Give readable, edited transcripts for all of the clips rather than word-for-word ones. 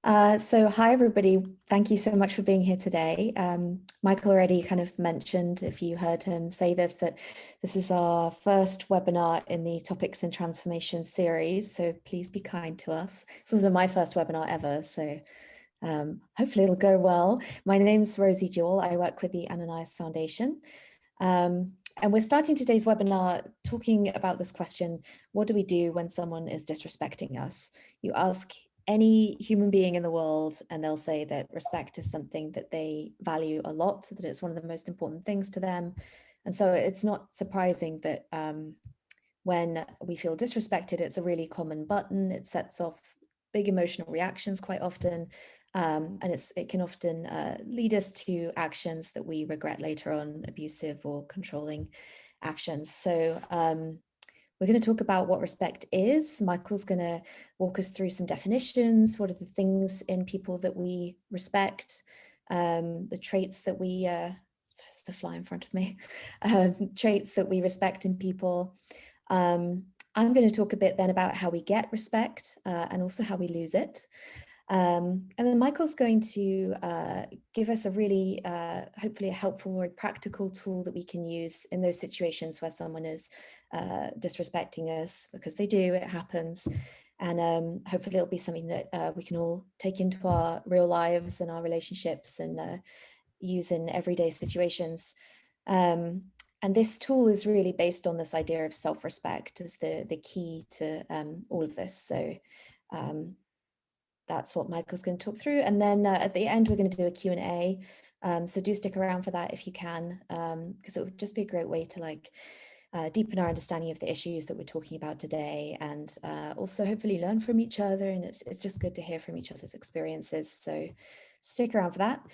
So hi everybody, thank you so much for being here today. Michael already kind of mentioned, if you heard him say this, that this is our first webinar in the Topics in Transformation series, so please be kind to us. This was my first webinar ever, so hopefully it'll go well. My name's Rosie Jewell, I work with the Ananias Foundation. And we're starting today's webinar talking about this question: what do we do when someone is disrespecting us? You ask any human being in the world and they'll say that respect is something that they value a lot, that it's one of the most important things to them. And so it's not surprising that when we feel disrespected, it's a really common button. It sets off big emotional reactions quite often. And it can often lead us to actions that we regret later on, abusive or controlling actions. So we're going to talk about what respect is. Michael's going to walk us through some definitions. What are the things in people that we respect? The traits that we, so it's the fly in front of me, traits that we respect in people. I'm going to talk a bit then about how we get respect and also how we lose it. And then Michael's going to give us a really, hopefully a helpful or practical tool that we can use in those situations where someone is disrespecting us, because they do, it happens. And hopefully it'll be something that we can all take into our real lives and our relationships and use in everyday situations. And this tool is really based on this idea of self-respect as the key to all of this. So that's what Michael's going to talk through. And then at the end, we're going to do a Q&A. So do stick around for that if you can, because it would just be a great way to deepen our understanding of the issues that we're talking about today, and also hopefully learn from each other. And it's just good to hear from each other's experiences. So stick around for that.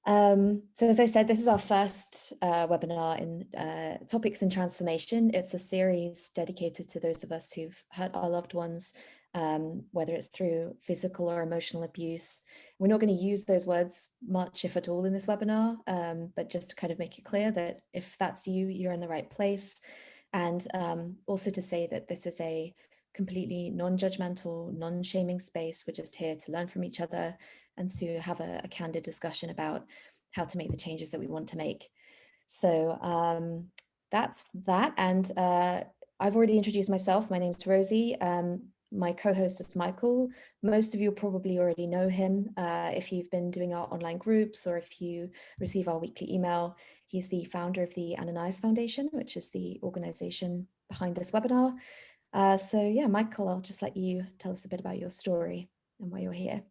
So as I said, this is our first webinar in Topics in Transformation. It's a series dedicated to those of us who've hurt our loved ones, whether it's through physical or emotional abuse. We're not going to use those words much, if at all, in this webinar, but just to kind of make it clear that if that's you, you're in the right place. And also to say that this is a completely non-judgmental, non-shaming space. We're just here to learn from each other and to have a candid discussion about how to make the changes that we want to make. So that's that. And I've already introduced myself. My name's Rosie. My co-host is Michael. Most of you probably already know him if you've been doing our online groups or if you receive our weekly email. He's the founder of the Ananias Foundation, which is the organization behind this webinar. So yeah, Michael, I'll just let you tell us a bit about your story and why you're here.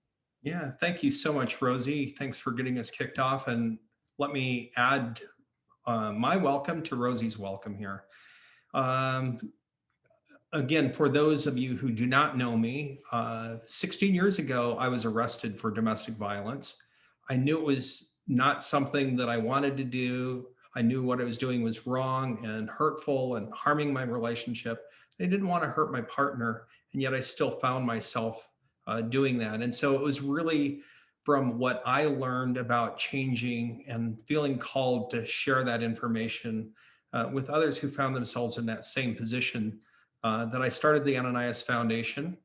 Yeah, thank you so much, Rosie. Thanks for getting us kicked off. And let me add my welcome to Rosie's welcome here. Again, for those of you who do not know me, 16 years ago, I was arrested for domestic violence. I knew it was not something that I wanted to do. I knew what I was doing was wrong and hurtful and harming my relationship. I didn't want to hurt my partner, and yet I still found myself doing that. And so it was really from what I learned about changing and feeling called to share that information with others who found themselves in that same position that I started the Ananias Foundation.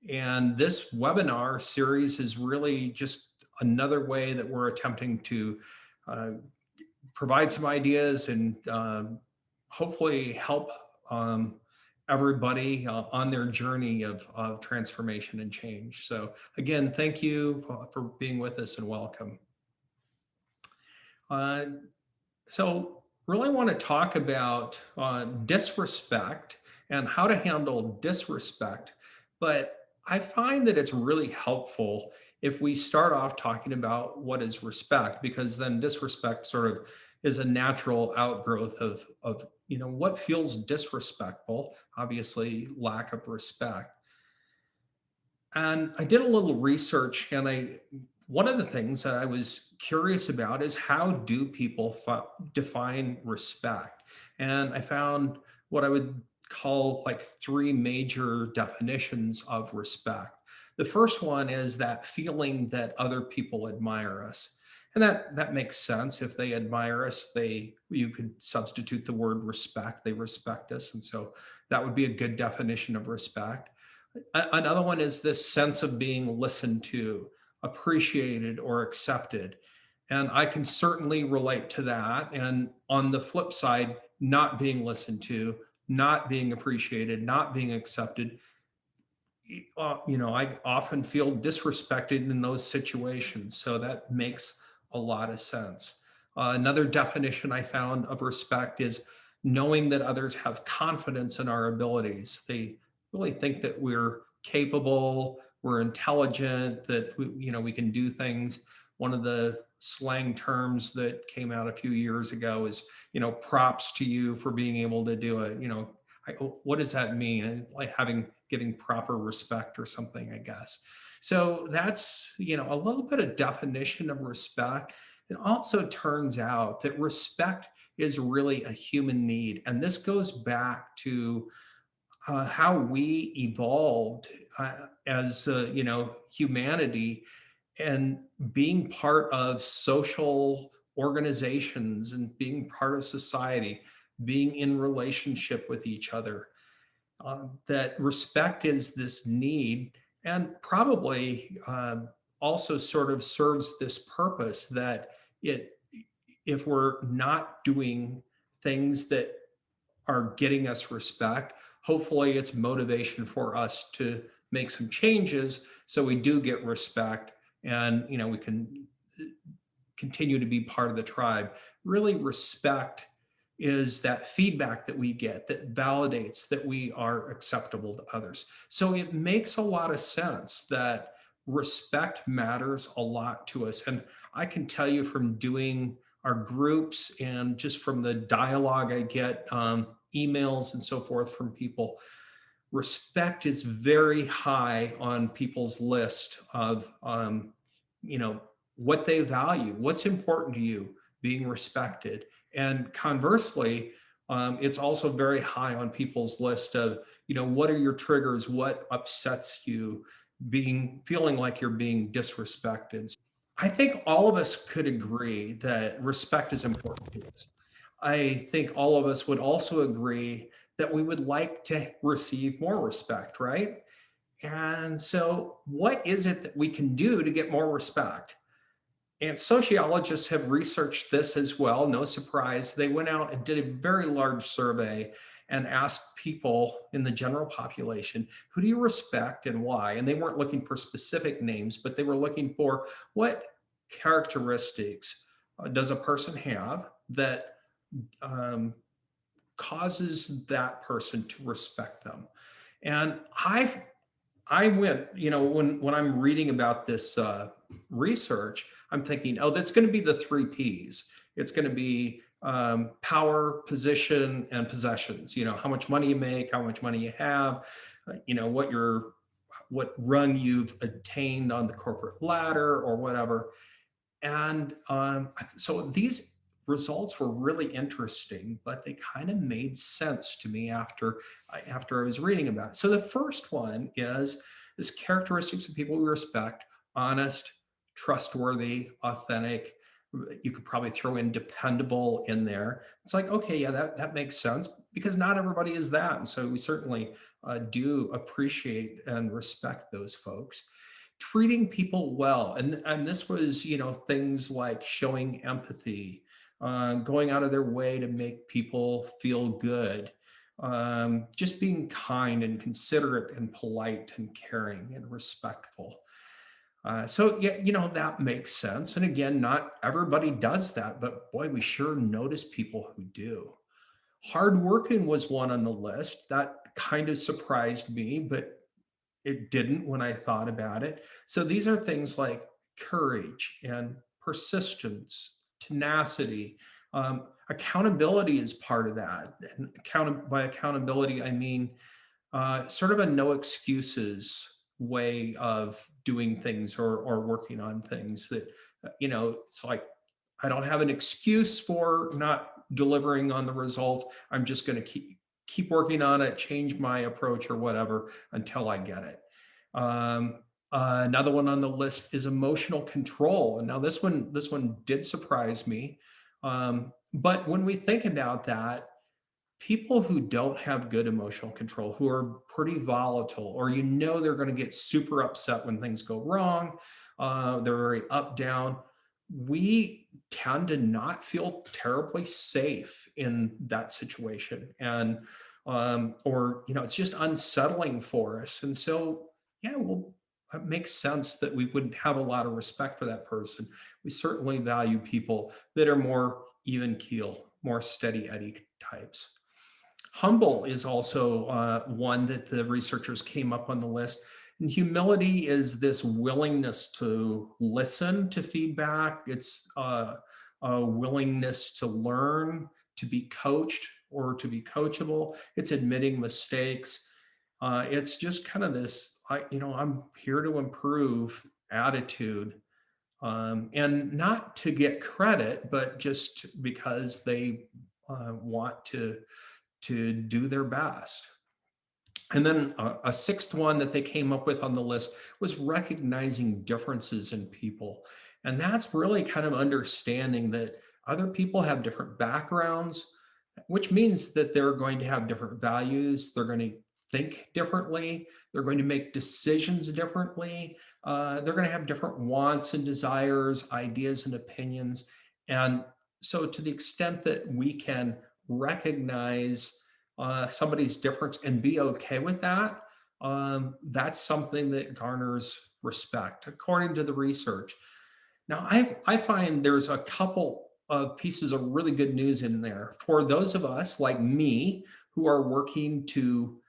And this webinar series is really just another way that we're attempting to provide some ideas and hopefully help everybody on their journey of transformation and change. So again, thank you for being with us and welcome. So really want to talk about disrespect and how to handle disrespect. But I find that it's really helpful if we start off talking about what is respect, because then disrespect sort of is a natural outgrowth of what feels disrespectful, obviously lack of respect. And I did a little research, and one of the things that I was curious about is how do people define respect? And I found what I would call like three major definitions of respect. The first one is that feeling that other people admire us. And that makes sense. If they admire us, you could substitute the word respect. They respect us. And so that would be a good definition of respect. Another one is this sense of being listened to, appreciated, or accepted. And I can certainly relate to that. And on the flip side, not being listened to, not being appreciated, not being accepted, I often feel disrespected in those situations. So that makes a lot of sense. Another definition I found of respect is knowing that others have confidence in our abilities. They really think that we're capable, we're intelligent, that we can do things. One of the slang terms that came out a few years ago is, props to you for being able to do it. What does that mean? It's like giving proper respect or something, I guess. So that's, a little bit of definition of respect. It also turns out that respect is really a human need. And this goes back to how we evolved as, humanity, and being part of social organizations and being part of society, being in relationship with each other. That respect is this need, and probably also sort of serves this purpose that it if we're not doing things that are getting us respect, hopefully it's motivation for us to make some changes so we do get respect, and we can continue to be part of the tribe. Really, respect is that feedback that we get that validates that we are acceptable to others. So it makes a lot of sense that respect matters a lot to us. And I can tell you from doing our groups and just from the dialogue I get, emails and so forth from people, respect is very high on people's list of what they value, what's important to you, being respected. And conversely, it's also very high on people's list of, what are your triggers, what upsets you, feeling like you're being disrespected. I think all of us could agree that respect is important to us. I think all of us would also agree that we would like to receive more respect, right? And so, what is it that we can do to get more respect? And sociologists have researched this as well. No surprise. They went out and did a very large survey and asked people in the general population, who do you respect and why? And they weren't looking for specific names, but they were looking for what characteristics does a person have that um, causes that person to respect them. And I went, when I'm reading about this research, I'm thinking, oh, that's going to be the three P's. It's going to be power, position, and possessions. How much money you make, how much money you have, what rung you've attained on the corporate ladder or whatever. And so these results were really interesting, but they kind of made sense to me after I was reading about it. So the first one is this characteristics of people we respect: honest, trustworthy, authentic. You could probably throw in dependable in there. It's like, okay, yeah, that makes sense, because not everybody is that. And so we certainly do appreciate and respect those folks. Treating people well, and this was, things like showing empathy, going out of their way to make people feel good, just being kind and considerate and polite and caring and respectful. So yeah, that makes sense. And again, not everybody does that, but boy, we sure notice people who do. Hardworking was one on the list. That kind of surprised me, but it didn't when I thought about it. So these are things like courage and persistence, tenacity. Accountability is part of that. And by accountability, I mean sort of a no excuses way of doing things, or working on things that, it's like, I don't have an excuse for not delivering on the result. I'm just going to keep working on it, change my approach or whatever until I get it. Another one on the list is emotional control. And now this one did surprise me. But when we think about that, people who don't have good emotional control, who are pretty volatile, or they're going to get super upset when things go wrong, they're very up down, we tend to not feel terribly safe in that situation. And or it's just unsettling for us. And so yeah, well, it makes sense that we wouldn't have a lot of respect for that person. We certainly value people that are more even keel, more steady Eddie types. Humble is also one that the researchers came up on the list. And humility is this willingness to listen to feedback. It's a willingness to learn, to be coached or to be coachable. It's admitting mistakes. It's just kind of this, I'm here to improve attitude, and not to get credit, but just because they want to do their best. And then a sixth one that they came up with on the list was recognizing differences in people. And that's really kind of understanding that other people have different backgrounds, which means that they're going to have different values. They're going to think differently. They're going to make decisions differently. They're going to have different wants and desires, ideas and opinions. And so, to the extent that we can recognize somebody's difference and be okay with that, that's something that garners respect, according to the research. Now, I find there's a couple of pieces of really good news in there for those of us like me who are working to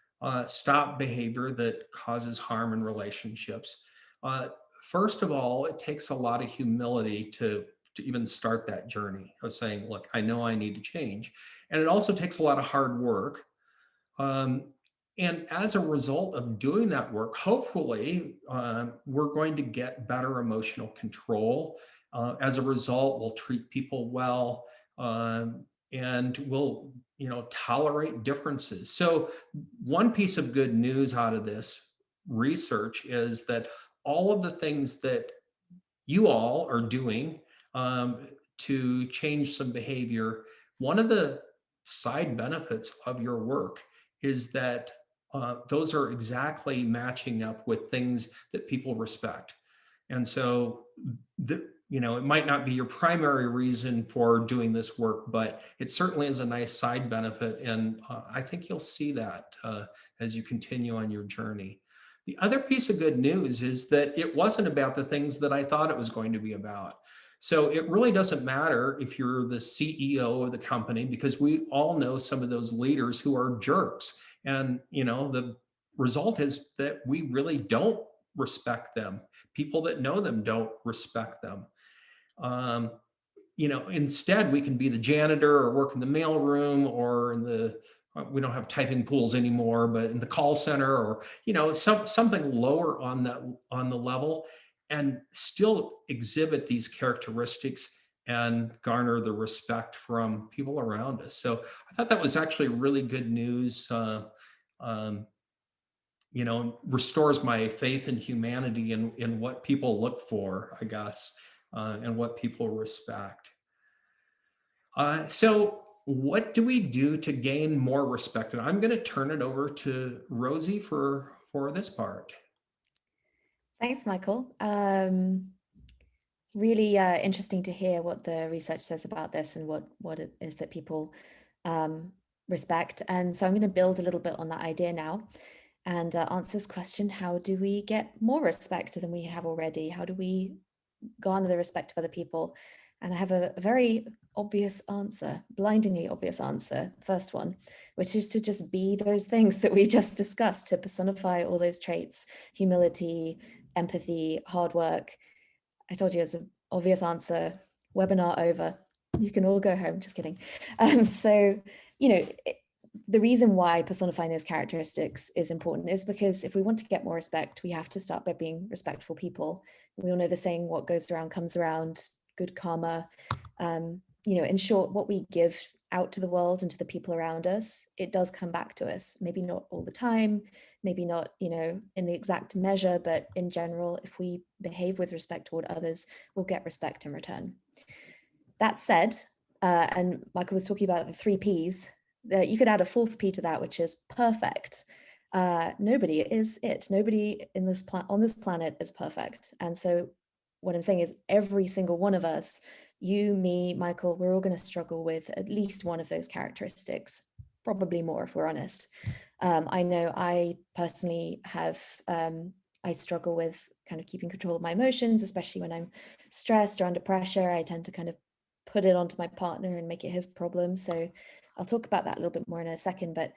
stop behavior that causes harm in relationships. Uh, First of all, it takes a lot of humility to even start that journey of saying, look, I know I need to change. And it also takes a lot of hard work. Um, and as a result of doing that work, hopefully, we're going to get better emotional control. As a result, we'll treat people well, and we'll, tolerate differences. So, one piece of good news out of this research is that all of the things that you all are doing to change some behavior, one of the side benefits of your work is that those are exactly matching up with things that people respect. And so, it might not be your primary reason for doing this work, but it certainly is a nice side benefit. And I think you'll see that as you continue on your journey. The other piece of good news is that it wasn't about the things that I thought it was going to be about. So it really doesn't matter if you're the CEO of the company, because we all know some of those leaders who are jerks. And, the result is that we really don't respect them. People that know them don't respect them. Um, Instead, we can be the janitor or work in the mailroom or in the, we don't have typing pools anymore, but in the call center, or, something lower on the level, and still exhibit these characteristics and garner the respect from people around us. So I thought that was actually really good news. Um, Restores my faith in humanity and in what people look for, I guess, and what people respect. So, what do we do to gain more respect? And I'm going to turn it over to Rosie for this part. Thanks, Michael. Really interesting to hear what the research says about this and what it is that people respect. And so I'm going to build a little bit on that idea now and answer this question: how do we get more respect than we have already? How do we garner the respect of other people? And I have a very obvious answer, blindingly obvious answer, first one, which is to just be those things that we just discussed, to personify all those traits: humility, empathy, hard work. I told you it's an obvious answer. Webinar over. You can all go home. Just kidding. So, the reason why personifying those characteristics is important is because if we want to get more respect, we have to start by being respectful people. We all know the saying, what goes around comes around, good karma. In short, what we give out to the world and to the people around us, it does come back to us. Maybe not all the time, maybe not, in the exact measure, but in general, if we behave with respect toward others, we'll get respect in return. That said, and Michael was talking about the 3 Ps, You could add a fourth P to that, which is perfect. Nobody is it. Nobody in this on this planet is perfect. And so what I'm saying is every single one of us, you, me, Michael, we're all going to struggle with at least one of those characteristics, probably more if we're honest. I know I personally have, I struggle with kind of keeping control of my emotions, especially when I'm stressed or under pressure. I tend to kind of put it onto my partner and make it his problem. So I'll talk about that a little bit more in a second. But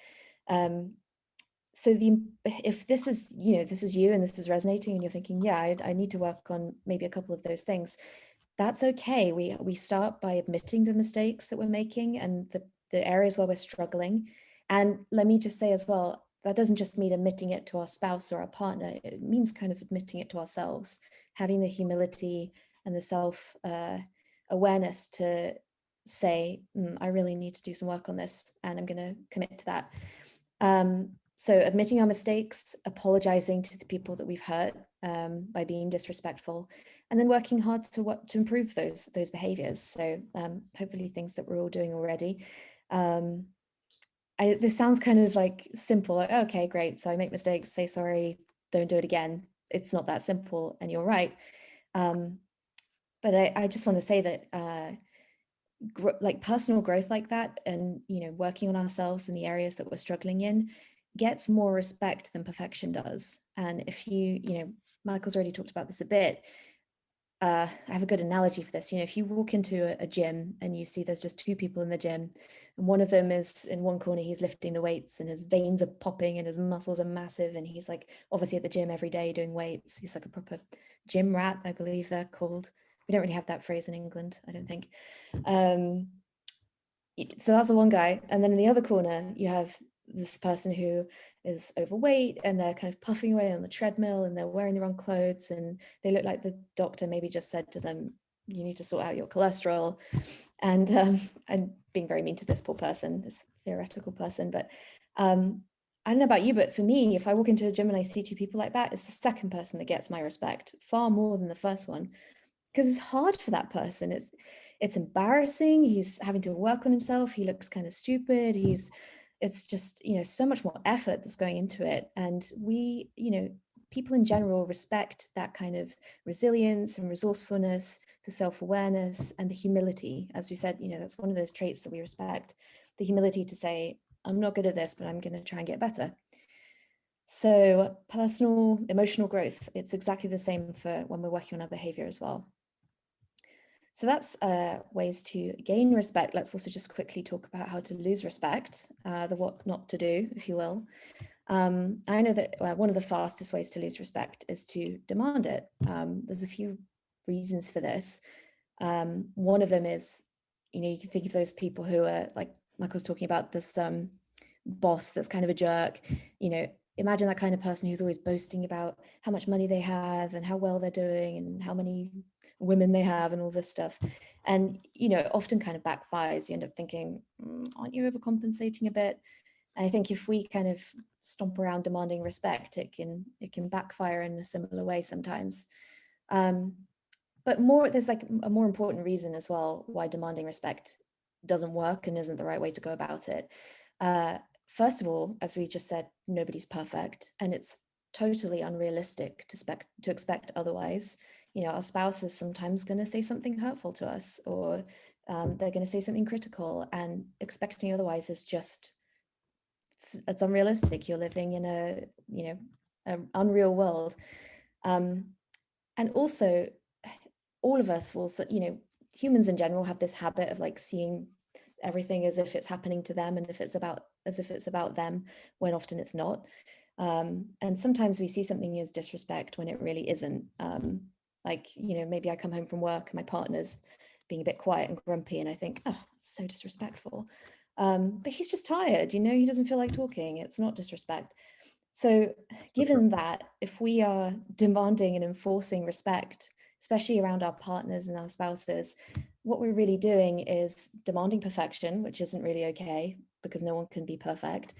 so if this is, this is you and this is resonating and you're thinking, yeah, I need to work on maybe a couple of those things, that's okay. We start by admitting the mistakes that we're making and the areas where we're struggling. And let me just say as well, that doesn't just mean admitting it to our spouse or our partner. It means kind of admitting it to ourselves, having the humility and the self awareness to say, I really need to do some work on this, and I'm going to commit to that. So admitting our mistakes, apologizing to the people that we've hurt by being disrespectful, and then working hard to improve those behaviors. So hopefully things that we're all doing already. This sounds kind of like simple. Like, okay, great. So I make mistakes, say sorry, don't do it again. It's not that simple, and you're right. But I just want to say that like personal growth like that, and working on ourselves in the areas that we're struggling in, gets more respect than perfection does. And if Michael's already talked about this a bit. I have a good analogy for this. If you walk into a gym and you see there's just two people in the gym, and one of them is in one corner, he's lifting the weights and his veins are popping and his muscles are massive, and he's like obviously at the gym every day doing weights. He's like a proper gym rat, I believe they're called. We don't really have that phrase in England, I don't think. So that's the one guy. And then in the other corner, you have this person who is overweight and they're kind of puffing away on the treadmill and they're wearing the wrong clothes and they look like the doctor maybe just said to them, you need to sort out your cholesterol. And I'm being very mean to this poor person, this theoretical person. But I don't know about you, but for me, if I walk into a gym and I see two people like that, it's the second person that gets my respect far more than the first one, because it's hard for that person. It's embarrassing. He's having to work on himself. He looks kind of stupid. It's just, so much more effort that's going into it. And people in general respect that kind of resilience and resourcefulness, the self-awareness and the humility. As you said, that's one of those traits that we respect, the humility to say, I'm not good at this, but I'm going to try and get better. So personal, emotional growth, it's exactly the same for when we're working on our behavior as well. So that's ways to gain respect. Let's also just quickly talk about how to lose respect, the what not to do, if you will. I know that one of the fastest ways to lose respect is to demand it. There's a few reasons for this. One of them is, you can think of those people who are like I was talking about, this boss that's kind of a jerk. Imagine that kind of person who's always boasting about how much money they have and how well they're doing and how many women they have and all this stuff. And, often kind of backfires. You end up thinking, aren't you overcompensating a bit? And I think if we kind of stomp around demanding respect, it can backfire in a similar way sometimes. But there's like a more important reason as well why demanding respect doesn't work and isn't the right way to go about it. First of all, as we just said, nobody's perfect, and it's totally unrealistic to expect otherwise. Our spouse is sometimes going to say something hurtful to us, or they're going to say something critical, and expecting otherwise is just, it's unrealistic. You're living in an unreal world. And also, all of us will, humans in general have this habit of like seeing everything as if it's happening to them and as if it's about them, when often it's not. And sometimes we see something as disrespect when it really isn't. Maybe I come home from work and my partner's being a bit quiet and grumpy and I think, oh, it's so disrespectful. But he's just tired, he doesn't feel like talking. It's not disrespect. So given that, if we are demanding and enforcing respect, especially around our partners and our spouses, what we're really doing is demanding perfection, which isn't really okay because no one can be perfect.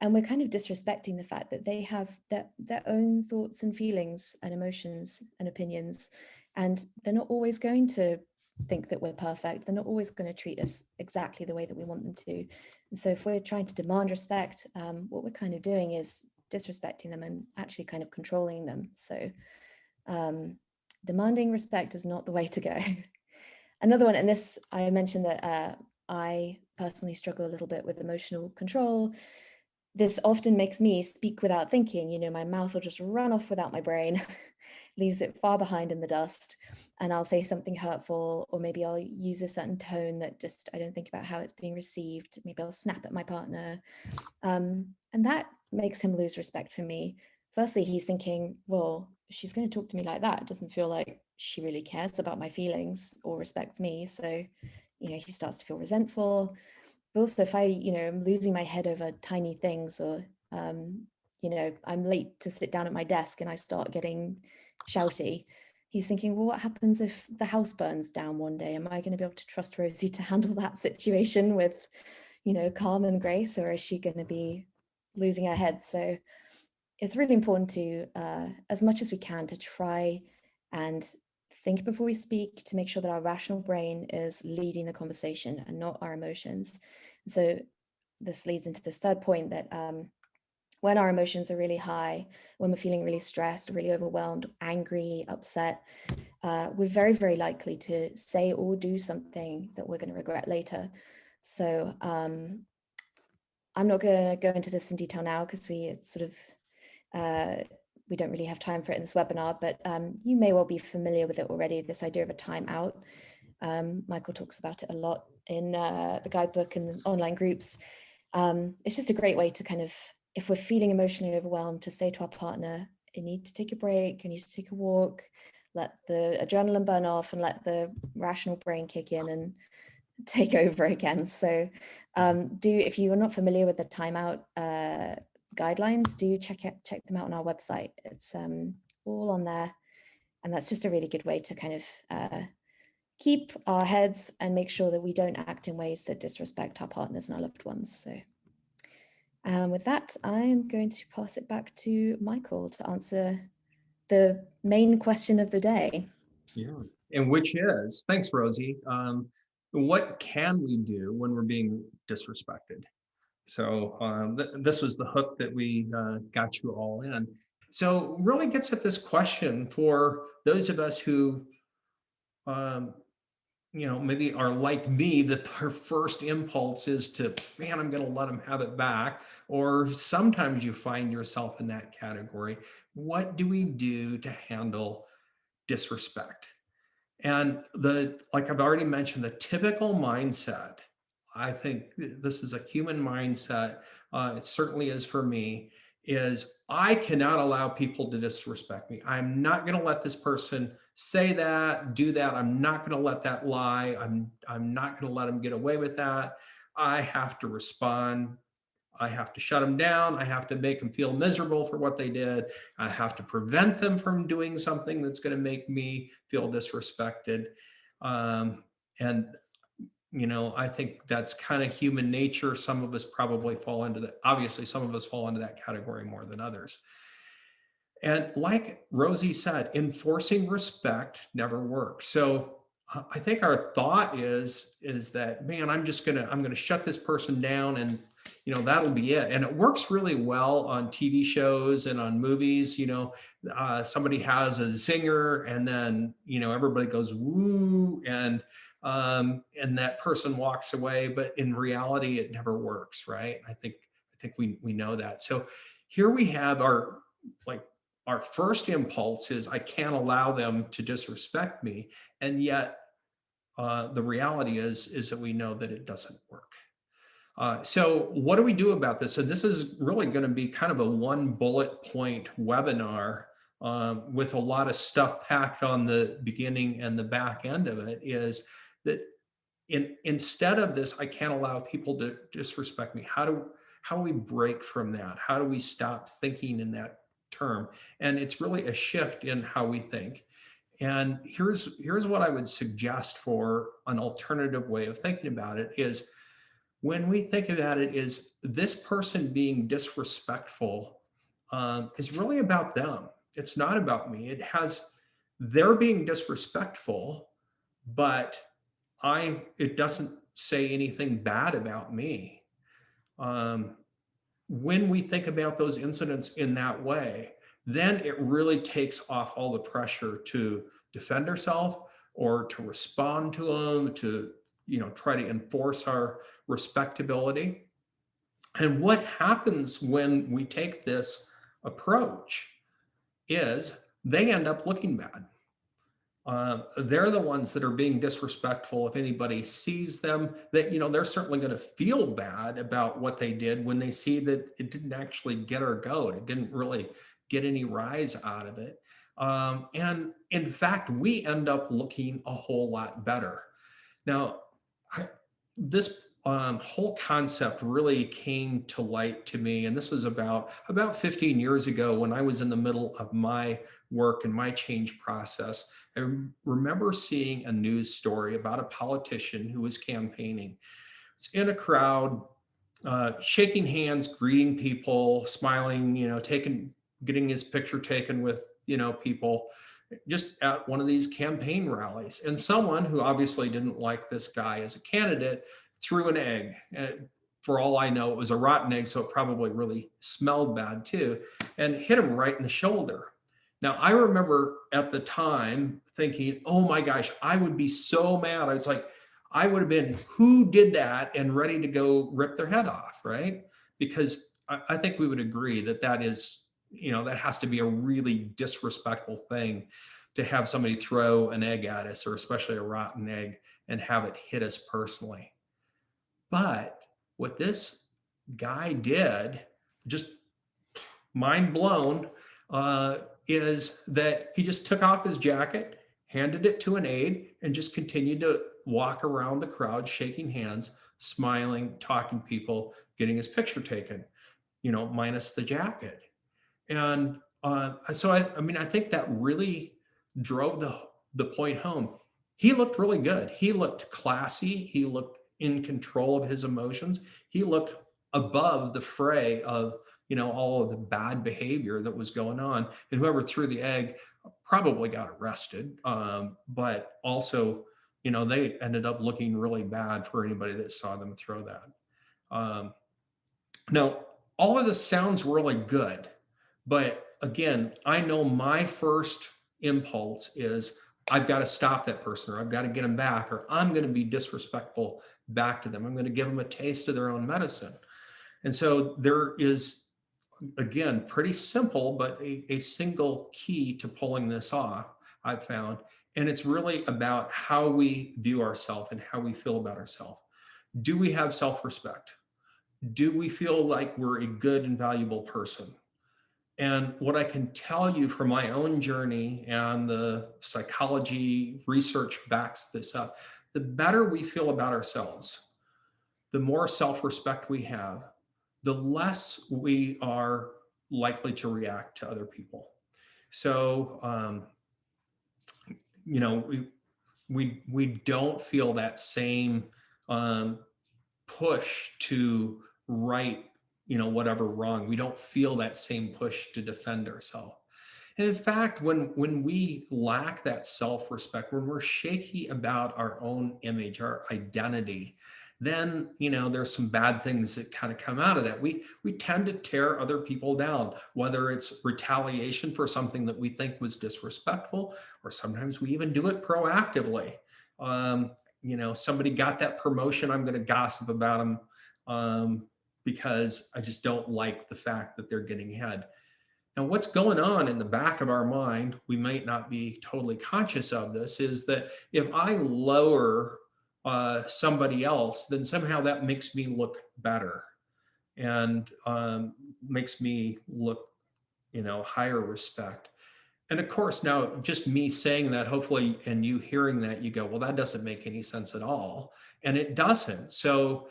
And we're kind of disrespecting the fact that they have their own thoughts and feelings and emotions and opinions. And they're not always going to think that we're perfect. They're not always going to treat us exactly the way that we want them to. And so if we're trying to demand respect, what we're kind of doing is disrespecting them and actually kind of controlling them. So demanding respect is not the way to go. Another one, and this, I mentioned that I personally struggle a little bit with emotional control. This often makes me speak without thinking. You know, my mouth will just run off without my brain, leaves it far behind in the dust, and I'll say something hurtful, or maybe I'll use a certain tone that just I don't think about how it's being received. Maybe I'll snap at my partner, and that makes him lose respect for me. Firstly, he's thinking, well, she's going to talk to me like that. It doesn't feel like she really cares about my feelings or respects me. So, you know, he starts to feel resentful. But also, if I, you know, I'm losing my head over tiny things, or, you know, I'm late to sit down at my desk and I start getting shouty, he's thinking, well, what happens if the house burns down one day? Am I going to be able to trust Rosie to handle that situation with, you know, calm and grace, or is she going to be losing her head? So it's really important to, as much as we can, to try and think before we speak, to make sure that our rational brain is leading the conversation and not our emotions. So this leads into this third point, that when our emotions are really high, when we're feeling really stressed, really overwhelmed, angry, upset, we're very, very likely to say or do something that we're going to regret later. So I'm not going to go into this in detail now, because we don't really have time for it in this webinar, but you may well be familiar with it already, this idea of a timeout. Michael talks about it a lot in the guidebook and online groups. It's just a great way to kind of, if we're feeling emotionally overwhelmed, to say to our partner, you need to take a break, you need to take a walk, let the adrenaline burn off and let the rational brain kick in and take over again. So if you are not familiar with the timeout guidelines, do check them out on our website. It's all on there. And that's just a really good way to kind of keep our heads and make sure that we don't act in ways that disrespect our partners and our loved ones. So with that, I'm going to pass it back to Michael to answer the main question of the day. Yeah, and which is, thanks, Rosie. What can we do when we're being disrespected? So this was the hook that we got you all in. So really gets at this question for those of us who, um, you know, maybe are like me, that their first impulse is to, man, I'm going to let them have it back. Or sometimes you find yourself in that category. What do we do to handle disrespect? And like I've already mentioned, the typical mindset, I think this is a human mindset, it certainly is for me, is I cannot allow people to disrespect me. I'm not going to let this person say that, do that. I'm not going to let that lie. I'm not going to let them get away with that. I have to respond. I have to shut them down. I have to make them feel miserable for what they did. I have to prevent them from doing something that's going to make me feel disrespected. And, you know, I think that's kind of human nature. Some of us probably fall into that. Obviously, some of us fall into that category more than others. And like Rosie said, enforcing respect never works. So I think our thought is that, man, I'm going to shut this person down, and you know, that'll be it. And it works really well on TV shows and on movies. You know, somebody has a zinger, and then, you know, everybody goes woo, and that person walks away. But in reality, it never works, right? I think we know that. So here we have our first impulse is, I can't allow them to disrespect me, and yet the reality is that we know that it doesn't work. So what do we do about this? And this is really going to be kind of a one bullet point webinar with a lot of stuff packed on the beginning and the back end of it, is that instead of this, I can't allow people to disrespect me. How do we break from that? How do we stop thinking in that term? And it's really a shift in how we think. And here's what I would suggest for an alternative way of thinking about it is, when we think about it, is this person being disrespectful is really about them. It's not about me. They're being disrespectful but it doesn't say anything bad about me. Um, when we think about those incidents in that way, then it really takes off all the pressure to defend ourselves or to respond to them, to try to enforce our respectability. And what happens when we take this approach is they end up looking bad. They're the ones that are being disrespectful. If anybody sees them, that they're certainly going to feel bad about what they did when they see that it didn't actually get our goat. It didn't really get any rise out of it. And in fact, we end up looking a whole lot better. Now, this whole concept really came to light to me, and this was about 15 years ago when I was in the middle of my work and my change process. I remember seeing a news story about a politician who was campaigning. It's in a crowd, shaking hands, greeting people, smiling, getting his picture taken with, people, just at one of these campaign rallies. And someone who obviously didn't like this guy as a candidate threw an egg. And for all I know, it was a rotten egg, so it probably really smelled bad too, and hit him right in the shoulder. Now, I remember at the time thinking, oh my gosh, I would be so mad. I was like, I would have been, who did that, and ready to go rip their head off, right? Because I think we would agree that that is, that has to be a really disrespectful thing to have somebody throw an egg at us, or especially a rotten egg, and have it hit us personally. But what this guy did, just mind blown, is that he just took off his jacket, handed it to an aide, and just continued to walk around the crowd, shaking hands, smiling, talking to people, getting his picture taken, minus the jacket. And so, I think that really drove the point home. He looked really good. He looked classy. He looked in control of his emotions. He looked above the fray of all of the bad behavior that was going on. And whoever threw the egg probably got arrested, but also they ended up looking really bad for anybody that saw them throw that. Now, all of this sounds really good, but again, I know my first impulse is I've got to stop that person, or I've got to get them back, or I'm going to be disrespectful back to them. I'm going to give them a taste of their own medicine. And so there is, again, pretty simple, but a single key to pulling this off, I've found. And it's really about how we view ourselves and how we feel about ourselves. Do we have self-respect? Do we feel like we're a good and valuable person? And what I can tell you from my own journey, and the psychology research backs this up, the better we feel about ourselves, the more self-respect we have, the less we are likely to react to other people. So, we don't feel that same push to right whatever wrong. We don't feel that same push to defend ourselves. And in fact, when we lack that self-respect, when we're shaky about our own image, our identity, then there's some bad things that kind of come out of that. We tend to tear other people down, whether it's retaliation for something that we think was disrespectful, or sometimes we even do it proactively. Somebody got that promotion, I'm going to gossip about them, because I just don't like the fact that they're getting ahead. Now, what's going on in the back of our mind, we might not be totally conscious of this, is that if I lower somebody else, then somehow that makes me look better, and makes me look, higher respect. And of course, now just me saying that, hopefully, and you hearing that, you go, well, that doesn't make any sense at all. And it doesn't. So,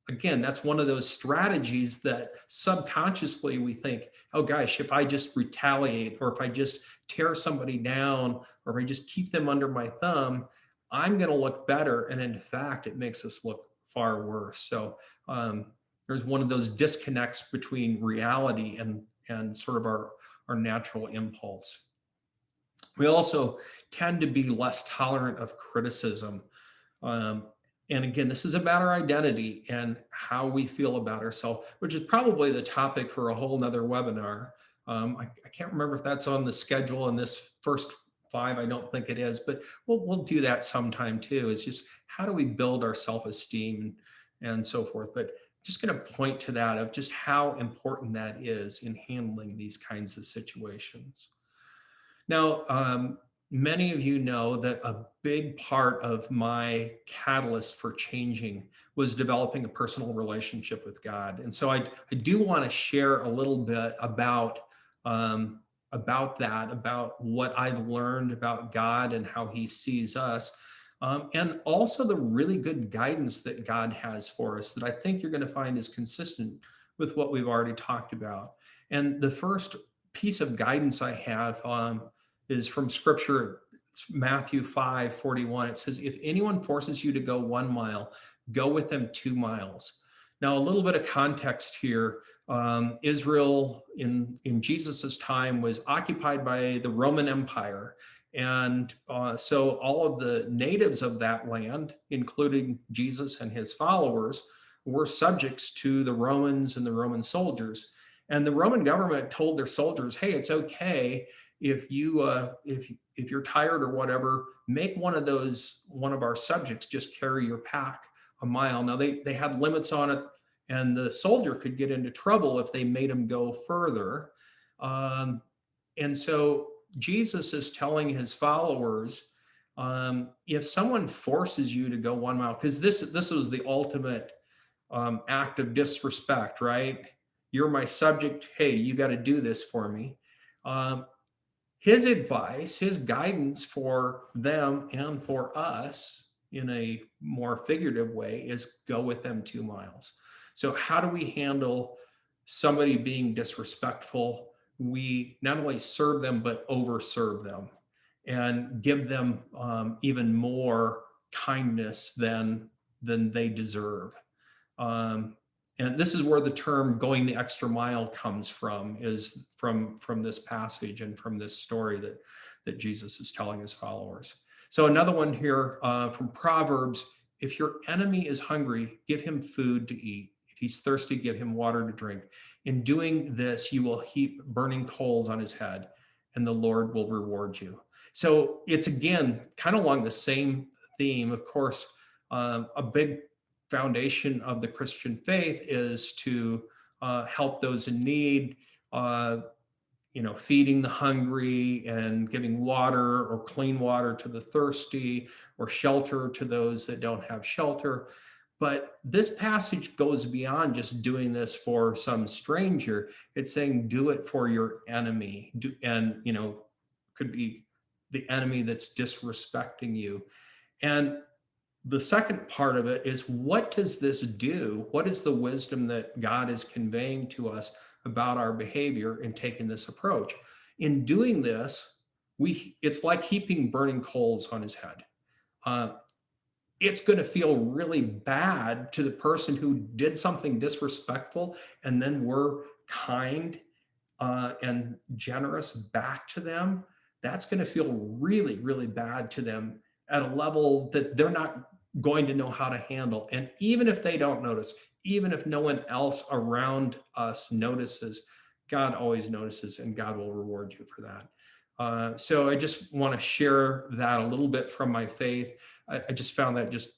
again, that's one of those strategies that subconsciously we think, oh gosh, if I just retaliate, or if I just tear somebody down, or if I just keep them under my thumb, I'm going to look better. And in fact, it makes us look far worse. So there's one of those disconnects between reality and sort of our natural impulse. We also tend to be less tolerant of criticism. Um, and again, this is about our identity and how we feel about ourselves, which is probably the topic for a whole nother webinar. I can't remember if that's on the schedule in this first 5. I don't think it is, but we'll do that sometime too. It's just how do we build our self-esteem and so forth. But just going to point to that of just how important that is in handling these kinds of situations. Now, many of you know that a big part of my catalyst for changing was developing a personal relationship with God. And so I do want to share a little bit about that, about what I've learned about God and how he sees us. And also the really good guidance that God has for us that I think you're going to find is consistent with what we've already talked about. And the first piece of guidance I have is from scripture. It's Matthew 5:41. It says, if anyone forces you to go 1 mile, go with them 2 miles. Now, a little bit of context here. Israel in Jesus's time was occupied by the Roman Empire. And so all of the natives of that land, including Jesus and his followers, were subjects to the Romans and the Roman soldiers. And the Roman government told their soldiers, hey, it's okay if you're tired or whatever, make one of our subjects just carry your pack a mile. Now they had limits on it, and the soldier could get into trouble if they made him go further. And so Jesus is telling his followers, if someone forces you to go 1 mile, because this was the ultimate act of disrespect, right? You're my subject. Hey, you got to do this for me. His advice, his guidance for them and for us in a more figurative way is go with them 2 miles. So, how do we handle somebody being disrespectful? We not only serve them, but overserve them and give them even more kindness than they deserve. Um, and this is where the term going the extra mile comes from, is from this passage and from this story that Jesus is telling his followers. So another one here from Proverbs: if your enemy is hungry, give him food to eat. If he's thirsty, give him water to drink. In doing this, you will heap burning coals on his head, and the Lord will reward you. So it's again kind of along the same theme. Of course, a big foundation of the Christian faith is to help those in need, feeding the hungry and giving water or clean water to the thirsty, or shelter to those that don't have shelter. But this passage goes beyond just doing this for some stranger. It's saying do it for your enemy, and could be the enemy that's disrespecting you. And the second part of it is, what does this do? What is the wisdom that God is conveying to us about our behavior in taking this approach? In doing this, it's like heaping burning coals on his head. It's going to feel really bad to the person who did something disrespectful, and then we're kind and generous back to them. That's going to feel really, really bad to them at a level that they're not going to know how to handle. And even if they don't notice, even if no one else around us notices, God always notices, and God will reward you for that. So I just want to share that a little bit from my faith. I just found that just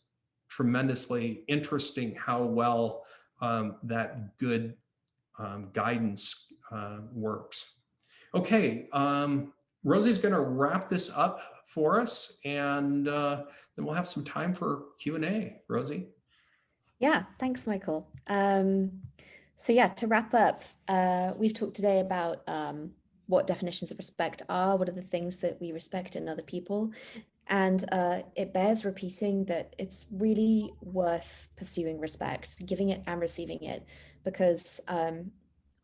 tremendously interesting, how well that good guidance works. Okay, Rosie's going to wrap this up for us, and then we'll have some time for Q&A. Rosie? Yeah, thanks, Michael. So yeah, to wrap up, we've talked today about what definitions of respect are, what are the things that we respect in other people. And it bears repeating that it's really worth pursuing respect, giving it and receiving it, because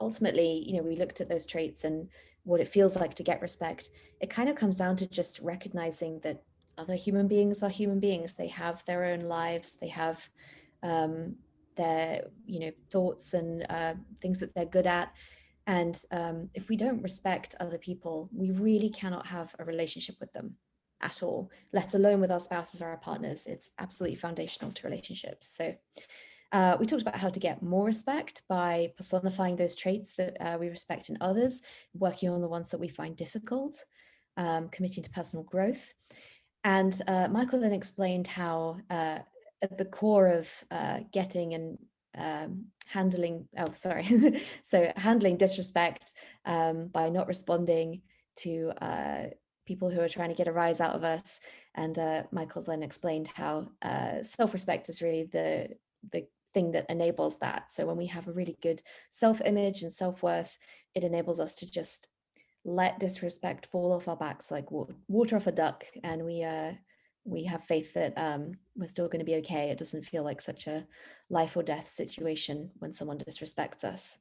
ultimately, we looked at those traits and what it feels like to get respect. It kind of comes down to just recognizing that other human beings are human beings. They have their own lives. They have their thoughts and things that they're good at. And if we don't respect other people, we really cannot have a relationship with them at all, let alone with our spouses or our partners. It's absolutely foundational to relationships. So we talked about how to get more respect by personifying those traits that we respect in others, working on the ones that we find difficult, committing to personal growth. And Michael then explained how at the core of getting and handling, so handling disrespect by not responding to people who are trying to get a rise out of us. And Michael then explained how self-respect is really the thing that enables that. So when we have a really good self-image and self-worth, it enables us to just let disrespect fall off our backs like water off a duck, and we have faith that we're still going to be okay. It doesn't feel like such a life or death situation when someone disrespects us.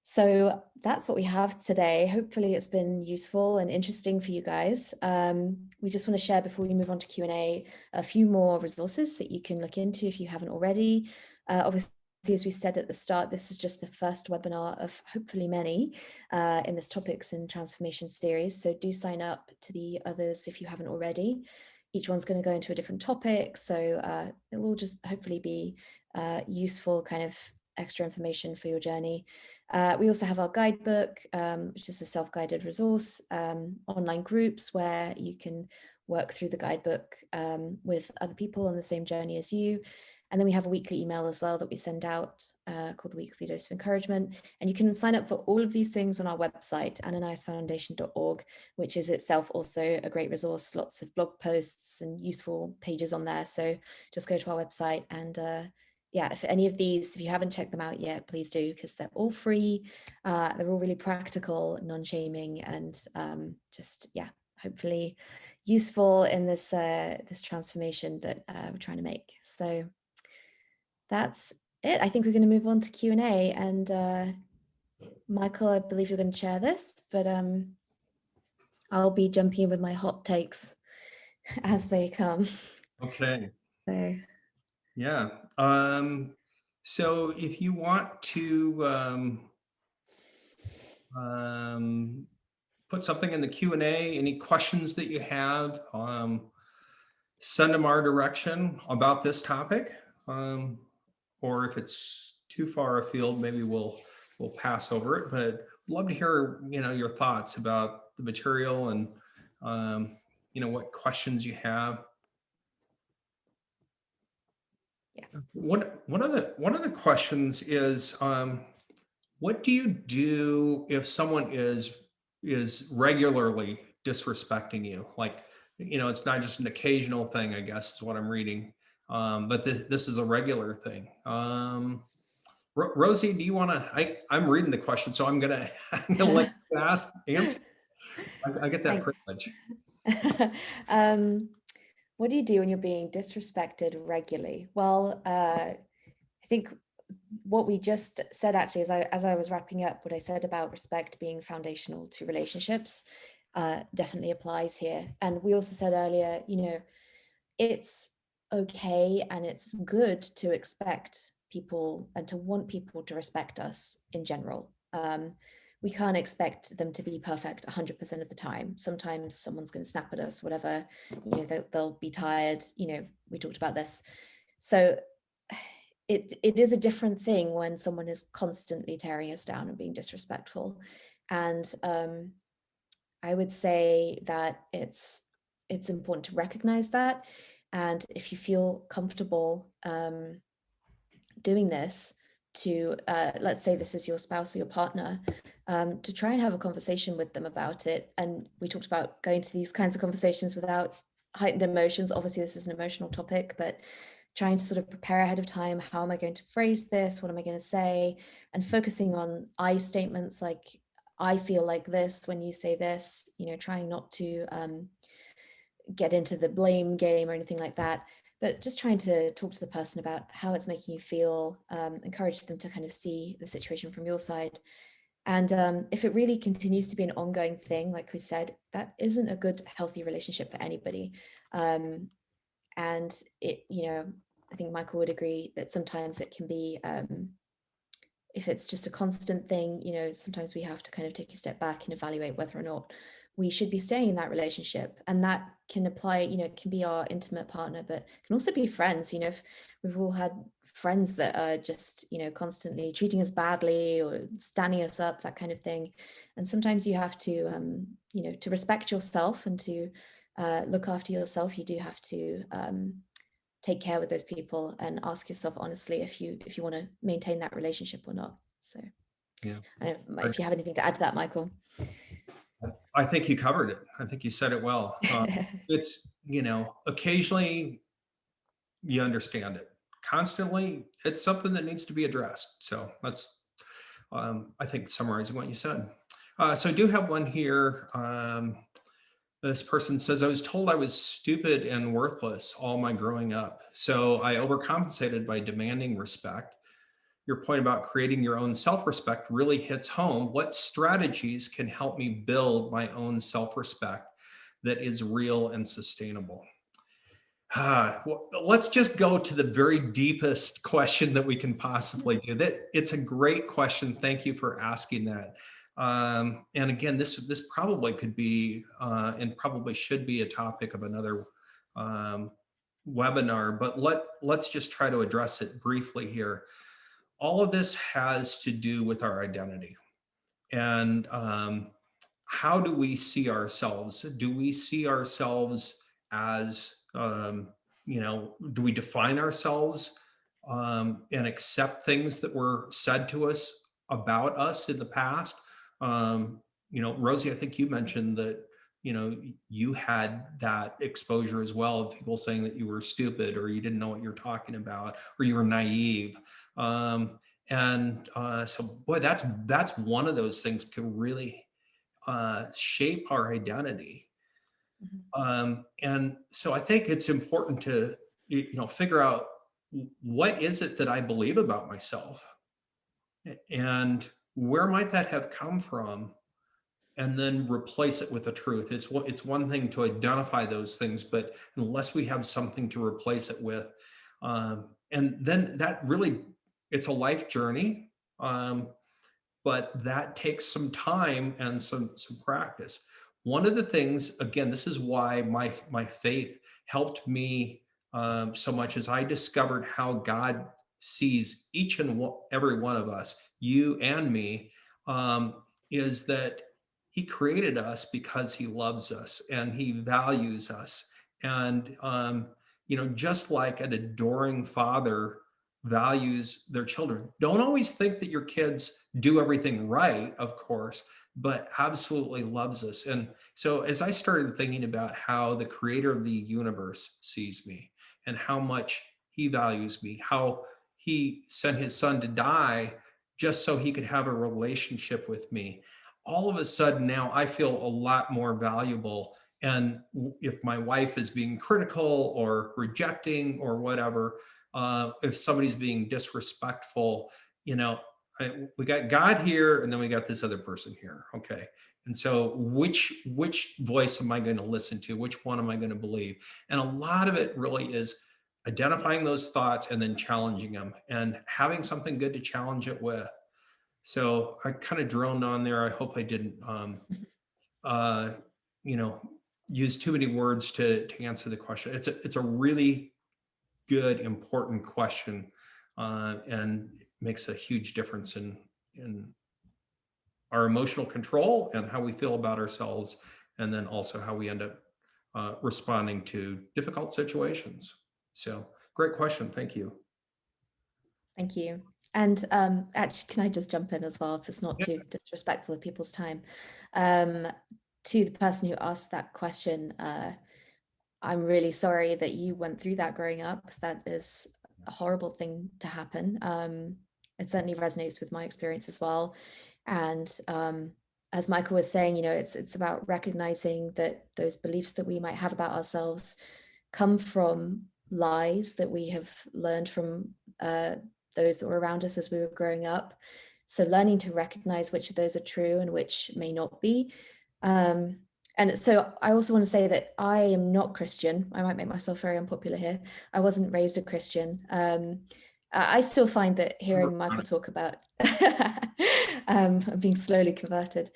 So that's what we have today. Hopefully it's been useful and interesting for you guys. We just want to share before we move on to Q&A a few more resources that you can look into if you haven't already. Obviously, as we said at the start, this is just the first webinar of hopefully many in this Topics in Transformation series. So do sign up to the others if you haven't already. Each one's going to go into a different topic. So it'll all just hopefully be useful kind of extra information for your journey. We also have our guidebook, which is a self-guided resource, online groups where you can work through the guidebook with other people on the same journey as you. And then we have a weekly email as well that we send out called the Weekly Dose of Encouragement. And you can sign up for all of these things on our website, ananiasfoundation.org, which is itself also a great resource, lots of blog posts and useful pages on there. So just go to our website and yeah, if any of these, if you haven't checked them out yet, please do, because they're all free. They're all really practical, non-shaming, and just, yeah, hopefully useful in this this transformation that we're trying to make. So that's it. I think we're going to move on to Q&A, and Michael, I believe you're going to chair this, but I'll be jumping in with my hot takes as they come. Okay. So Yeah. So if you want to put something in the Q&A, any questions that you have, send them our direction about this topic. Or if it's too far afield, maybe we'll pass over it. But love to hear your thoughts about the material and what questions you have. yeah. One of the questions is, what do you do if someone is regularly disrespecting you? Like, it's not just an occasional thing, I guess is what I'm reading. But this is a regular thing. Rosie, do you want to? I'm reading the question, so I'm gonna let you answer. I get that Thanks. privilege. What do you do when you're being disrespected regularly? Well, I think what we just said actually, as I was wrapping up, what I said about respect being foundational to relationships definitely applies here. And we also said earlier, it's okay and it's good to expect people and to want people to respect us in general. We can't expect them to be perfect 100% of the time. Sometimes someone's going to snap at us, whatever, they'll be tired. We talked about this. So it is a different thing when someone is constantly tearing us down and being disrespectful. And I would say that it's important to recognize that. And if you feel comfortable doing this, to let's say this is your spouse or your partner, to try and have a conversation with them about it. And we talked about going to these kinds of conversations without heightened emotions. Obviously, this is an emotional topic, but trying to sort of prepare ahead of time. How am I going to phrase this? What am I going to say? And focusing on I statements like, I feel like this when you say this, trying not to get into the blame game or anything like that, but just trying to talk to the person about how it's making you feel, encourage them to kind of see the situation from your side. And if it really continues to be an ongoing thing, like we said, that isn't a good, healthy relationship for anybody. And it, I think Michael would agree that sometimes it can be, if it's just a constant thing, you know, sometimes we have to kind of take a step back and evaluate whether or not we should be staying in that relationship. And that can apply, you know, it can be our intimate partner, but it can also be friends. You know, if we've all had friends that are just, you know, constantly treating us badly or standing us up, that kind of thing. And sometimes you have to, you know, to respect yourself and to look after yourself, you do have to take care with those people and ask yourself honestly if you want to maintain that relationship or not. So Yeah. I don't know if you have anything to add to that, Michael. I think you covered it. I think you said it well. It's, you know, occasionally you understand it. Constantly, it's something that needs to be addressed. So that's, I think, summarizing what you said. So I do have one here. This person says, I was told I was stupid and worthless all my growing up. So I overcompensated by demanding respect. Your point about creating your own self respect really hits home. What strategies can help me build my own self respect that is real and sustainable? Well, let's just go to the very deepest question that we can possibly do. That it's a great question. Thank you for asking that. And again, this probably could be and probably should be a topic of another um, webinar. But let's just try to address it briefly here. All of this has to do with our identity and how do we see ourselves? Do we see ourselves as, you know, do we define ourselves and accept things that were said to us about us in the past? You know, Rosie, I think you mentioned that, you know, you had that exposure as well of people saying that you were stupid or you didn't know what you're talking about or you were naive. So, boy, that's one of those things can really shape our identity. And so I think it's important to, you know, figure out what is it that I believe about myself and where might that have come from, and then replace it with the truth. It's one thing to identify those things, but unless we have something to replace it with, and then that really, it's a life journey. But that takes some time and some practice. One of the things, again, this is why my faith helped me so much, as I discovered how God sees each and every one of us, you and me, is that He created us because He loves us and He values us, and you know, just like an adoring father values their children. Don't always think that your kids do everything right, of course, but absolutely loves us. And so as I started thinking about how the creator of the universe sees me and how much he values me, how he sent his son to die just so he could have a relationship with me, all of a sudden now I feel a lot more valuable. And if my wife is being critical or rejecting or whatever, if somebody's being disrespectful, you know, we got God here, and then we got this other person here. Okay, and so which voice am I going to listen to? Which one am I going to believe? And a lot of it really is identifying those thoughts and then challenging them and having something good to challenge it with. So I kind of droned on there. I hope I didn't, uh, you know, use too many words to answer the question. It's a really good, important question, and makes a huge difference in our emotional control and how we feel about ourselves, and then also how we end up responding to difficult situations. So, great question. Thank you. Thank you. And actually, can I just jump in as well, if it's not Yeah. too disrespectful of people's time? Um, to the person who asked that question, I'm really sorry that you went through that growing up. That is a horrible thing to happen. It certainly resonates with my experience as well. And as Michael was saying, you know, it's about recognizing that those beliefs that we might have about ourselves come from lies that we have learned from those that were around us as we were growing up. So learning to recognize which of those are true and which may not be. And so I also want to say that I am not Christian. I might make myself very unpopular here. I wasn't raised a Christian. I still find that hearing Michael talk about, I'm being slowly converted.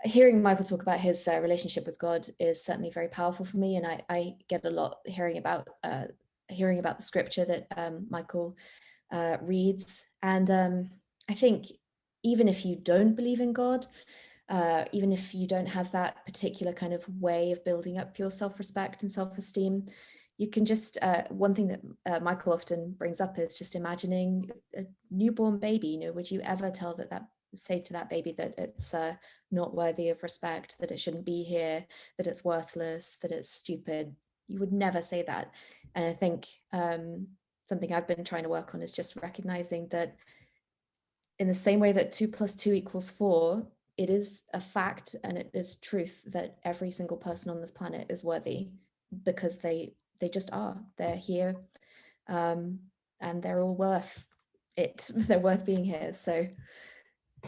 Hearing Michael talk about his relationship with God is certainly very powerful for me, and I get a lot hearing about the scripture that Michael reads. And I think even if you don't believe in God, even if you don't have that particular kind of way of building up your self-respect and self-esteem, you can just, one thing that Michael often brings up is just imagining a newborn baby. Would you ever say to that baby that it's not worthy of respect, that it shouldn't be here, that it's worthless, that it's stupid? You would never say that. And I think something I've been trying to work on is just recognizing that in the same way that 2 + 2 = 4, it is a fact and it is truth that every single person on this planet is worthy, because they just are. They're here, and they're all worth it. They're worth being here. So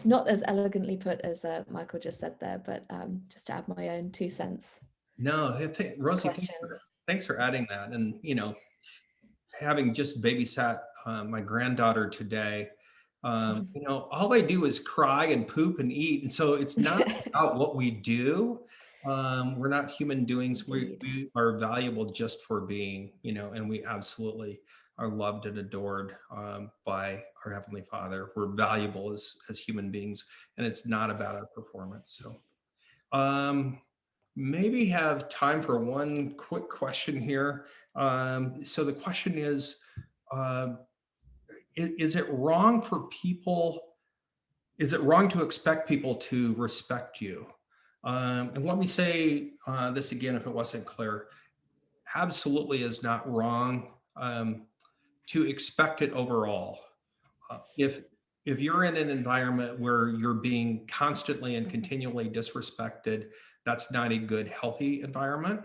not as elegantly put as Michael just said there, but just to add my own 2 cents. No, Rosie, Question. thanks for adding that. And, having just babysat my granddaughter today, all I do is cry and poop and eat. And so it's not about what we do. We're not human doings. Indeed. We are valuable just for being, and we absolutely are loved and adored by our Heavenly Father. We're valuable as human beings, and it's not about our performance. So maybe have time for one quick question here. So the question uh, is it wrong for people? Is it wrong to expect people to respect you? And let me say this again, if it wasn't clear. Absolutely is not wrong to expect it overall. If you're in an environment where you're being constantly and continually disrespected, that's not a good, healthy environment.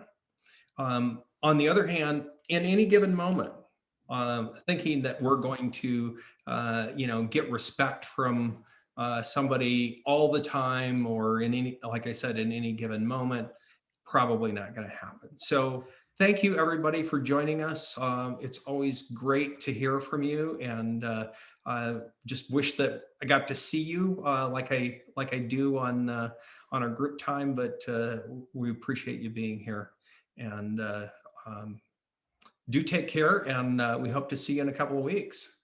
On the other hand, in any given moment, thinking that we're going to, get respect from somebody all the time, or in any, like I said, in any given moment, probably not going to happen. So thank you everybody for joining us. It's always great to hear from you, and just wish that I got to see you like I do on our group time. But we appreciate you being here, and do take care. And we hope to see you in a couple of weeks.